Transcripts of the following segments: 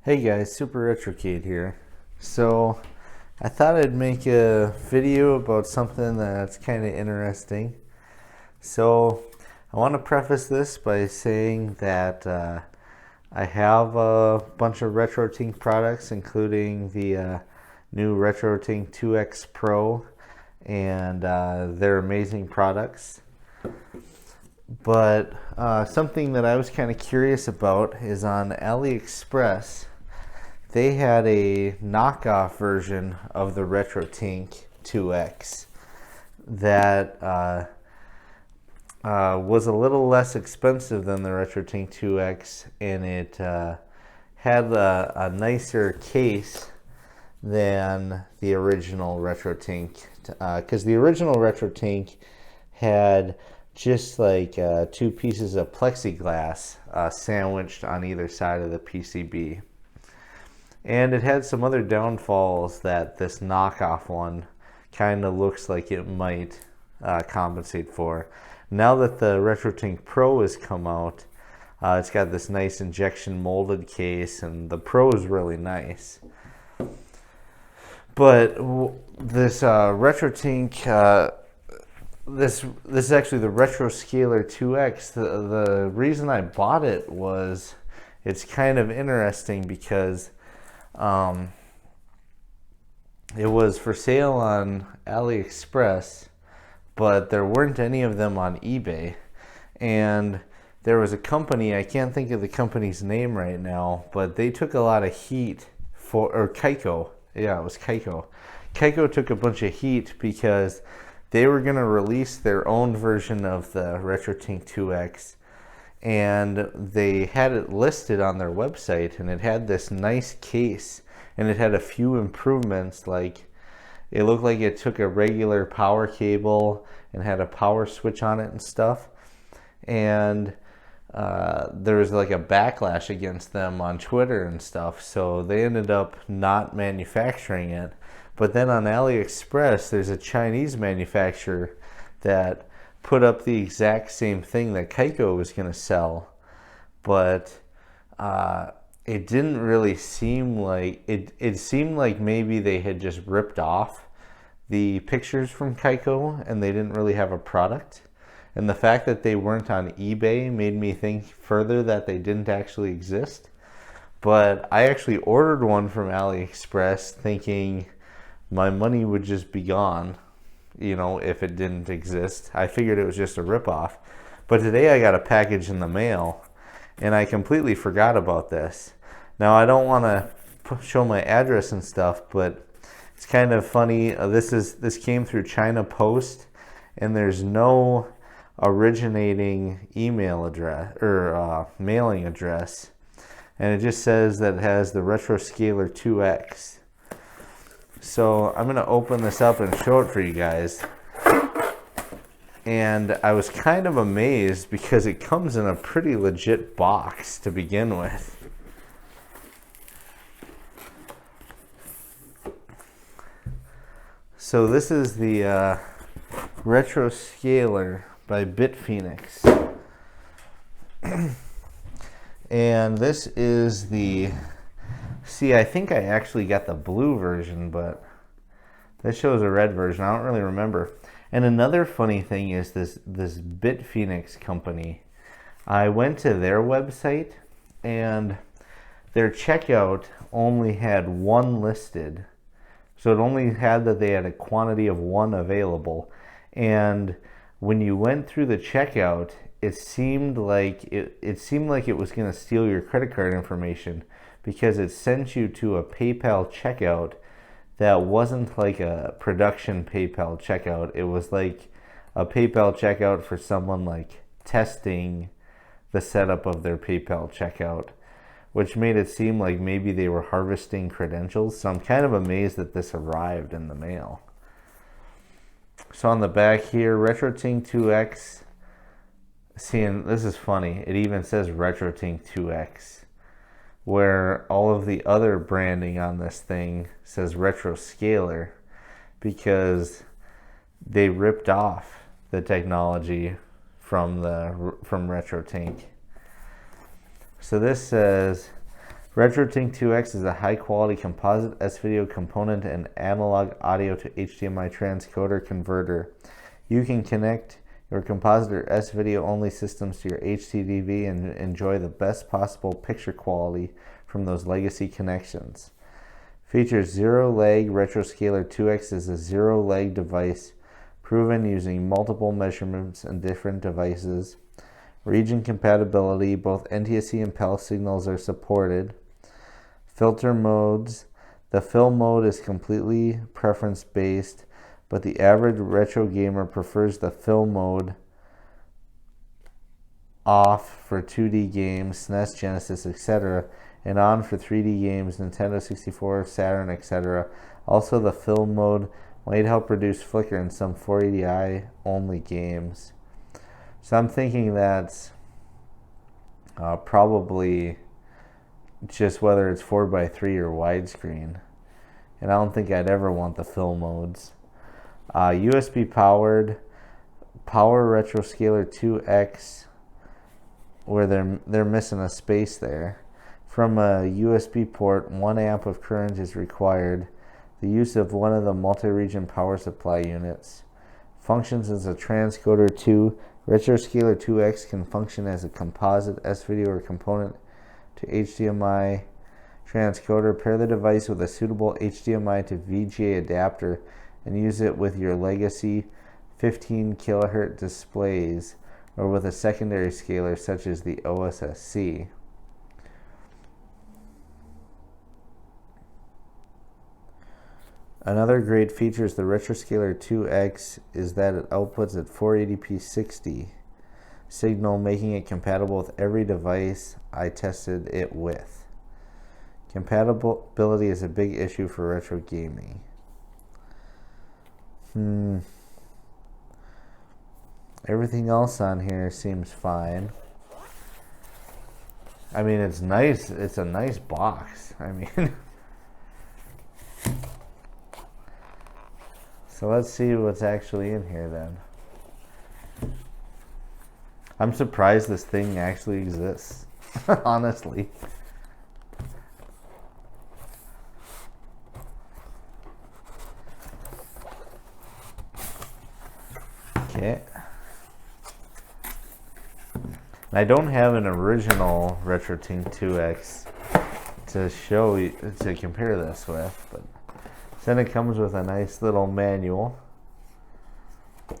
Hey guys, Super Retrocade here. So I thought I'd make a video about something that's kind of interesting. So I want to preface this by saying that I have a bunch of Retro Tink products, including the new Retro Tink 2X Pro, and they're amazing products. But something that I was kind of curious about is on Aliexpress. They had a knockoff version of the Retro Tink 2X that was a little less expensive than the Retro Tink 2X, and it had a nicer case than the original Retro Tink, because the original Retro Tink had just like two pieces of plexiglass sandwiched on either side of the PCB. And it had some other downfalls that this knockoff one kind of looks like it might compensate for. Now that the Retro Tink Pro has come out, it's got this nice injection molded case, and the Pro is really nice. But this Retro Tink, this is actually the Retro Scaler 2X. The reason I bought it was it's kind of interesting because it was for sale on AliExpress, but there weren't any of them on eBay. And there was a company, I can't think of the company's name right now, but they took a lot of heat for, or Kaiko. Yeah, it was Kaiko. Kaiko took a bunch of heat because they were going to release their own version of the Retro Tink 2X, and they had it listed on their website, and it had this nice case, and it had a few improvements. Like, it looked like it took a regular power cable and had a power switch on it and stuff, and there was like a backlash against them on Twitter and stuff, so they ended up not manufacturing it. But then on AliExpress, there's a Chinese manufacturer that put up the exact same thing that Kaiko was going to sell, but it didn't really seem like it seemed like maybe they had just ripped off the pictures from Kaiko and they didn't really have a product. And the fact that they weren't on eBay made me think further that they didn't actually exist. But I actually ordered one from AliExpress thinking my money would just be gone, you know, if it didn't exist. I figured it was just a ripoff. But today I got a package in the mail, and I completely forgot about this. Now, I don't want to show my address and stuff, but it's kind of funny. This came through China Post, and there's no originating email address or mailing address, and it just says that it has the Retro Scaler 2X. So I'm going to open this up and show it for you guys. And I was kind of amazed because it comes in a pretty legit box to begin with. So this is the Retro Scaler by Bitfunx. And this is the... See, I think I actually got the blue version, but this shows a red version. I don't really remember. And another funny thing is this Bitfunx company. I went to their website, and their checkout only had one listed. So it only had that they had a quantity of one available. And when you went through the checkout, it seemed like it was going to steal your credit card information, because it sent you to a PayPal checkout that wasn't like a production PayPal checkout. It was like a PayPal checkout for someone like testing the setup of their PayPal checkout, which made it seem like maybe they were harvesting credentials. So I'm kind of amazed that this arrived in the mail. So on the back here, Retro Tink 2X. See, and this is funny. It even says Retro Tink 2X, where all of the other branding on this thing says Retro Scaler, because they ripped off the technology from Retro Tink. So this says Retro Tink 2X is a high-quality composite S-video component and analog audio to HDMI transcoder converter. You can connect your composite or S-video only systems to your HDTV and enjoy the best possible picture quality from those legacy connections. Features zero lag. RetroScaler 2X is a zero lag device proven using multiple measurements and different devices. Region compatibility, both NTSC and PAL signals are supported. Filter modes. The fill mode is completely preference based, but the average retro gamer prefers the fill mode off for 2D games, SNES, Genesis, etc., and on for 3D games, Nintendo 64, Saturn, etc. Also, the fill mode might help reduce flicker in some 480i only games. So I'm thinking that's probably just whether it's 4:3 or widescreen. And I don't think I'd ever want the fill modes. USB powered, power RetroScaler 2X, where they're missing a space there. From a USB port, 1 amp of current is required. The use of one of the multi-region power supply units. Functions as a transcoder 2. RetroScaler 2X can function as a composite S-video or component to HDMI transcoder. Pair the device with a suitable HDMI to VGA adapter and use it with your legacy 15 kHz displays or with a secondary scaler such as the OSSC. Another great feature is the RetroScaler 2X is that it outputs at 480p 60 signal, making it compatible with every device I tested it with. Compatibility is a big issue for retro gaming. Everything else on here seems fine. I mean, it's nice. It's a nice box. I mean... So let's see what's actually in here then. I'm surprised this thing actually exists, honestly. Okay. I don't have an original Retro Tink 2X to show you, to compare this with, but then it comes with a nice little manual,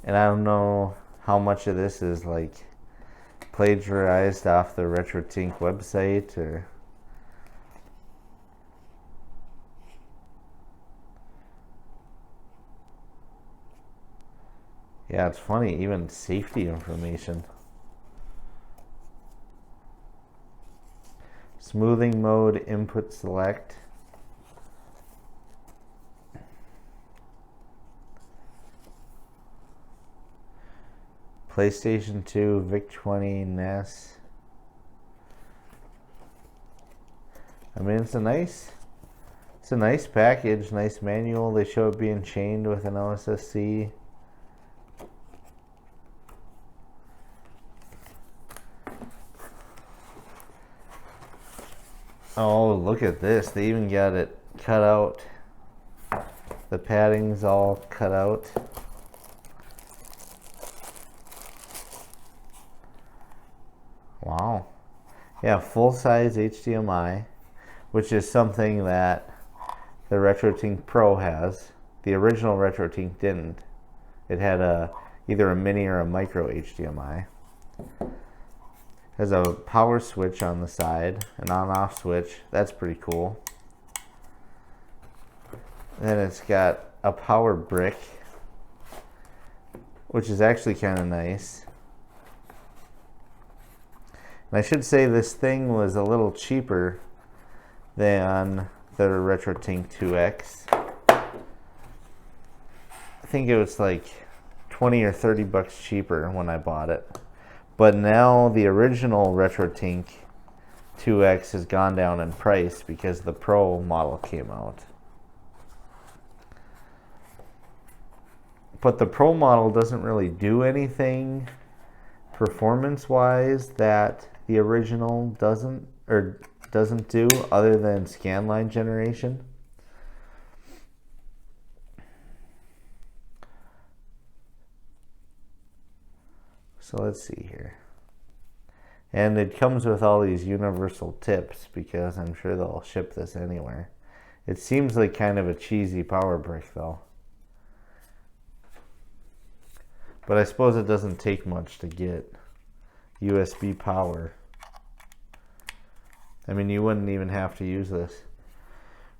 and I don't know how much of this is like plagiarized off the Retro Tink website or yeah, it's funny, even safety information. Smoothing mode, input select. PlayStation 2, VIC-20, NES. I mean, it's a nice package, nice manual. They show it being chained with an OSSC. Oh, look at this. They even got it cut out. The padding's all cut out. Wow. Yeah, full-size HDMI, which is something that the Retro Tink Pro has. The original Retro Tink didn't. It had either a mini or a micro HDMI. Has a power switch on the side, an on-off switch. That's pretty cool. Then it's got a power brick, which is actually kind of nice. And I should say this thing was a little cheaper than the Retro Tink 2X. I think it was like 20 or 30 bucks cheaper when I bought it. But now the original Retro Tink 2X has gone down in price because the Pro model came out. But the Pro model doesn't really do anything performance-wise that the original doesn't, or doesn't do other than scanline generation. So let's see here. And it comes with all these universal tips because I'm sure they'll ship this anywhere. It seems like kind of a cheesy power brick though. But I suppose it doesn't take much to get USB power. I mean, you wouldn't even have to use this.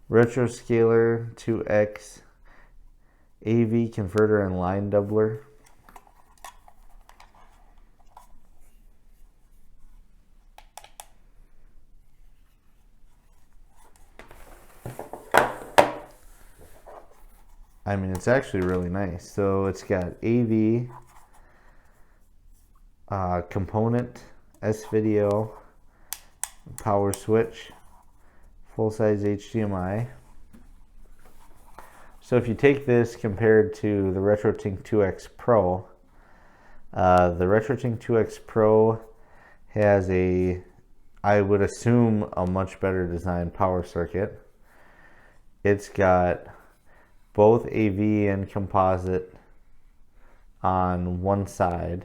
Retro Scaler 2X AV converter and line doubler. I mean, it's actually really nice. So it's got AV, component, S-video, power switch, full-size HDMI. So if you take this compared to the Retro Tink 2X Pro, the Retro Tink 2X Pro has a, I would assume, a much better designed power circuit. It's got both AV and composite on one side.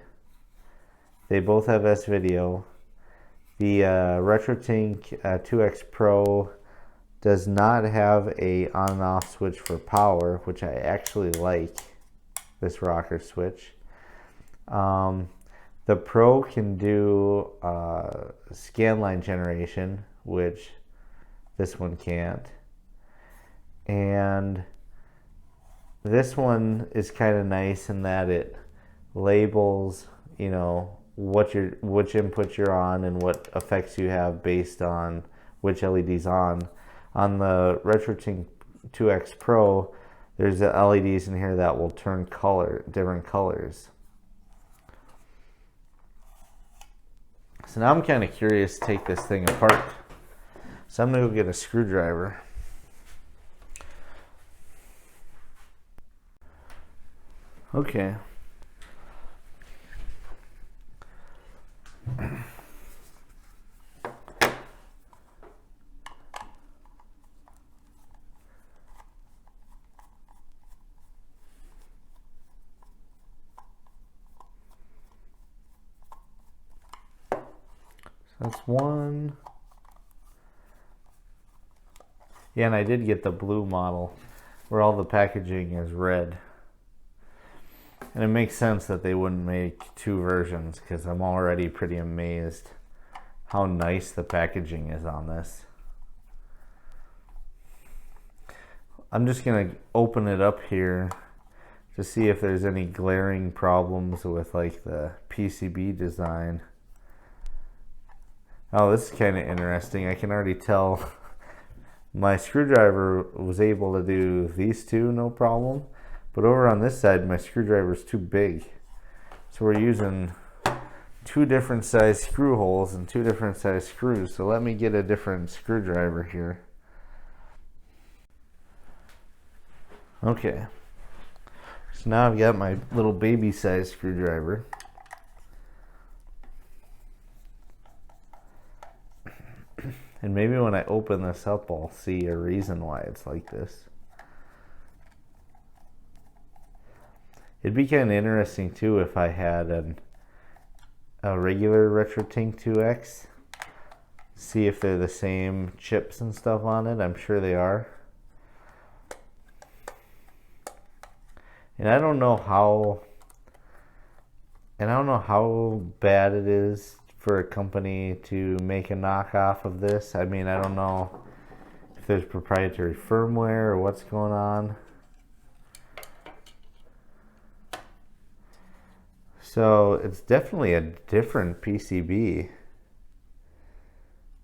They both have S-video. The Retro Tink 2X Pro does not have a on and off switch for power, which I actually like, this rocker switch. The Pro can do scanline generation, which this one can't. And this one is kind of nice in that it labels, you know, which inputs you're on and what effects you have based on which LED's on. On the Retro Tink 2X Pro, there's the LEDs in here that will turn different colors. So now I'm kind of curious to take this thing apart. So I'm gonna go get a screwdriver. Okay. That's one. Yeah, and I did get the blue model where all the packaging is red. And it makes sense that they wouldn't make two versions because I'm already pretty amazed how nice the packaging is on this. I'm just going to open it up here to see if there's any glaring problems with like the PCB design. Oh, this is kind of interesting. I can already tell my screwdriver was able to do these two no problem. But over on this side, my screwdriver is too big. So we're using two different size screw holes and two different size screws. So let me get a different screwdriver here. Okay. So now I've got my little baby size screwdriver. And maybe when I open this up, I'll see a reason why it's like this. It'd be kind of interesting too if I had a regular Retro Tink 2X. See if they're the same chips and stuff on it. I'm sure they are. And I don't know how bad it is for a company to make a knockoff of this. I mean, I don't know if there's proprietary firmware or what's going on. So it's definitely a different PCB.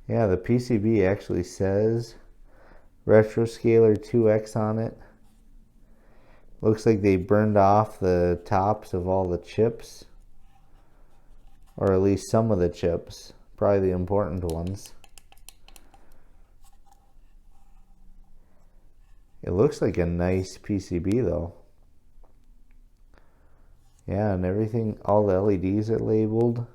Yeah, the PCB actually says Retro Scaler 2X on it. Looks like they burned off the tops of all the chips. Or at least some of the chips. Probably the important ones. It looks like a nice PCB though. Yeah, and everything, all the LEDs are labeled.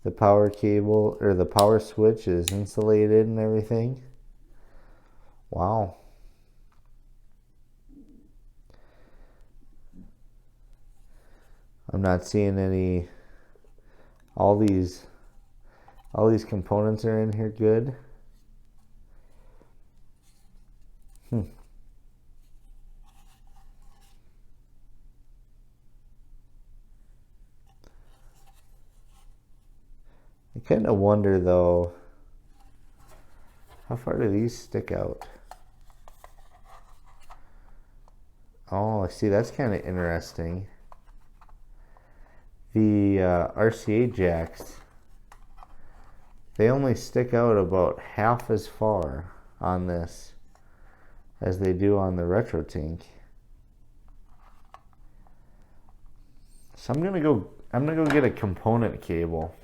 The power cable, or the power switch, is insulated and everything. Wow. I'm not seeing any. All these components are in here good. I kind of wonder though, how far do these stick out? Oh, I see, that's kind of interesting. The RCA jacks, they only stick out about half as far on this as they do on the Retro Tink. So I'm gonna go get a component cable,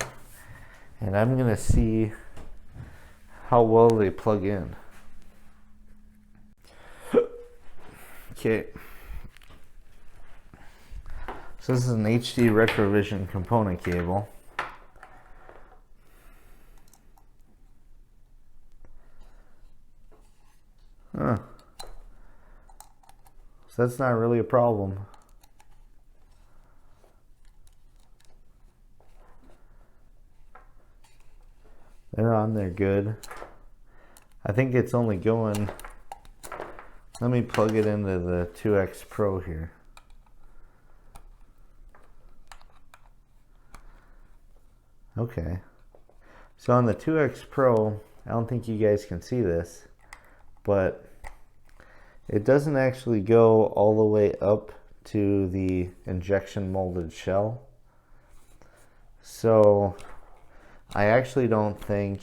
and I'm gonna see how well they plug in. Okay. So this is an HD Retrovision component cable. Huh. So that's not really a problem. They're on there good. I think it's only going. Let me plug it into the 2X Pro here. Okay. So on the 2X Pro, I don't think you guys can see this, but it doesn't actually go all the way up to the injection molded shell. So I actually don't think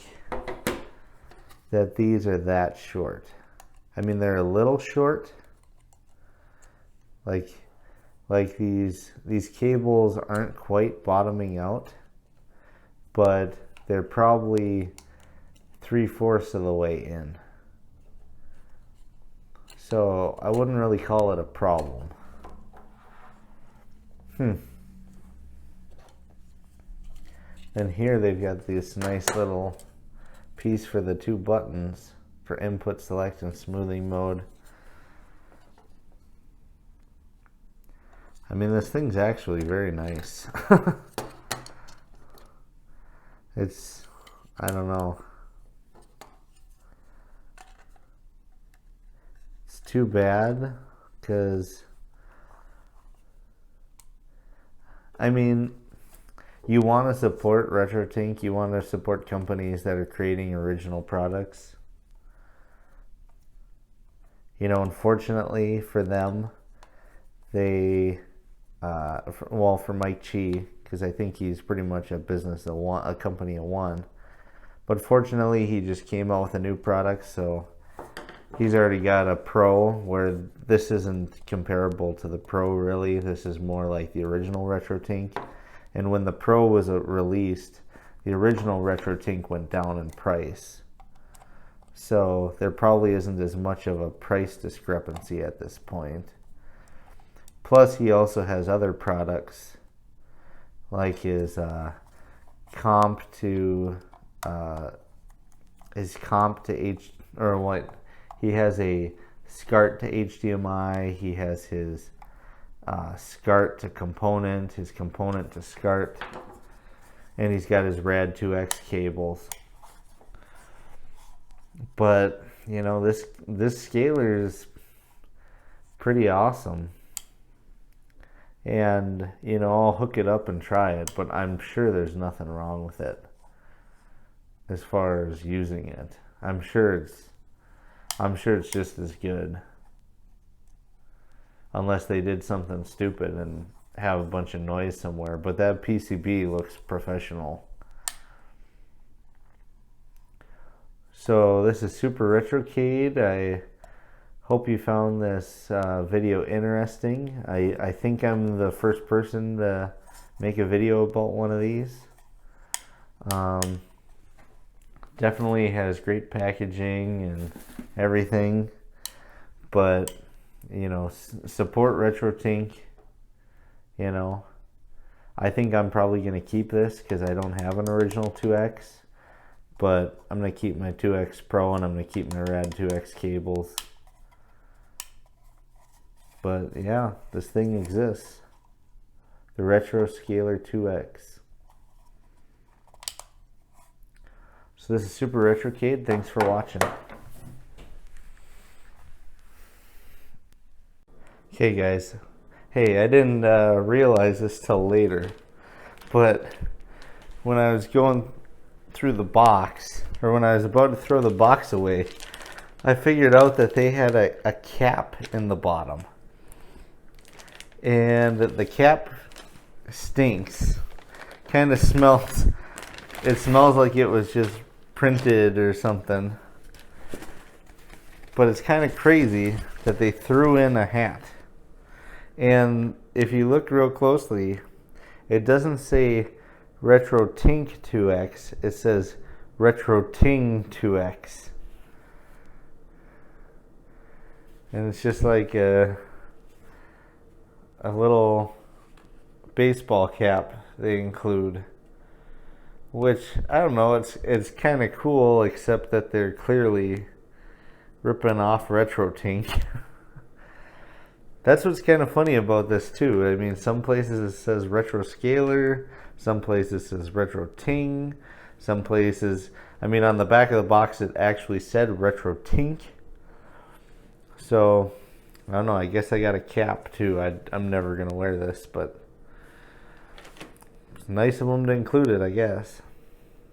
that these are that short. I mean, they're a little short. Like these cables aren't quite bottoming out, but they're probably 3/4 of the way in. So I wouldn't really call it a problem. And here they've got this nice little piece for the 2 buttons for input select and smoothing mode. I mean, this thing's actually very nice. It's, I don't know. It's too bad because, I mean, you want to support Retro Tink, you want to support companies that are creating original products. You know, unfortunately for them, they, for Mike Chi, because I think he's pretty much a business of one, a company of one. But fortunately, he just came out with a new product, so he's already got a Pro, where this isn't comparable to the Pro really. This is more like the original Retro Tink. And when the Pro was released, the original Retro Tink went down in price. So there probably isn't as much of a price discrepancy at this point. Plus, he also has other products, like his comp to he has a SCART to HDMI. He has his SCART to component, his component to SCART, and he's got his Rad 2X cables. But you know, this scaler is pretty awesome, and you know, I'll hook it up and try it, but I'm sure there's nothing wrong with it as far as using it. I'm sure it's just as good, unless they did something stupid and have a bunch of noise somewhere. But that PCB looks professional. So this is Super Retrocade. I hope you found this video interesting. I think I'm the first person to make a video about one of these. Definitely has great packaging and everything, but you know, support Retro Tink. You know, I think I'm probably going to keep this because I don't have an original 2X. But I'm going to keep my 2X Pro and I'm going to keep my Rad 2X cables. But yeah, this thing exists. The Retro Scaler 2X. So this is Super Retrocade. Thanks for watching. Okay guys. Hey, I didn't realize this till later. But when I was going through the box, or when I was about to throw the box away, I figured out that they had a cap in the bottom. And the cap stinks. Kind of smells, it smells like it was just printed or something. But it's kind of crazy that they threw in a hat. And if you look real closely, it doesn't say Retro Tink 2X, it says Retro Ting 2X. And it's just like a little baseball cap they include, which I don't know, it's kind of cool, except that they're clearly ripping off Retro Tink. That's what's kind of funny about this too. I mean, some places it says Retro Scaler, some places it says Retro Ting, some places, I mean, on the back of the box it actually said Retro Tink. So I don't know, I guess I got a cap too. I'm never gonna wear this, but it's nice of them to include it, I guess.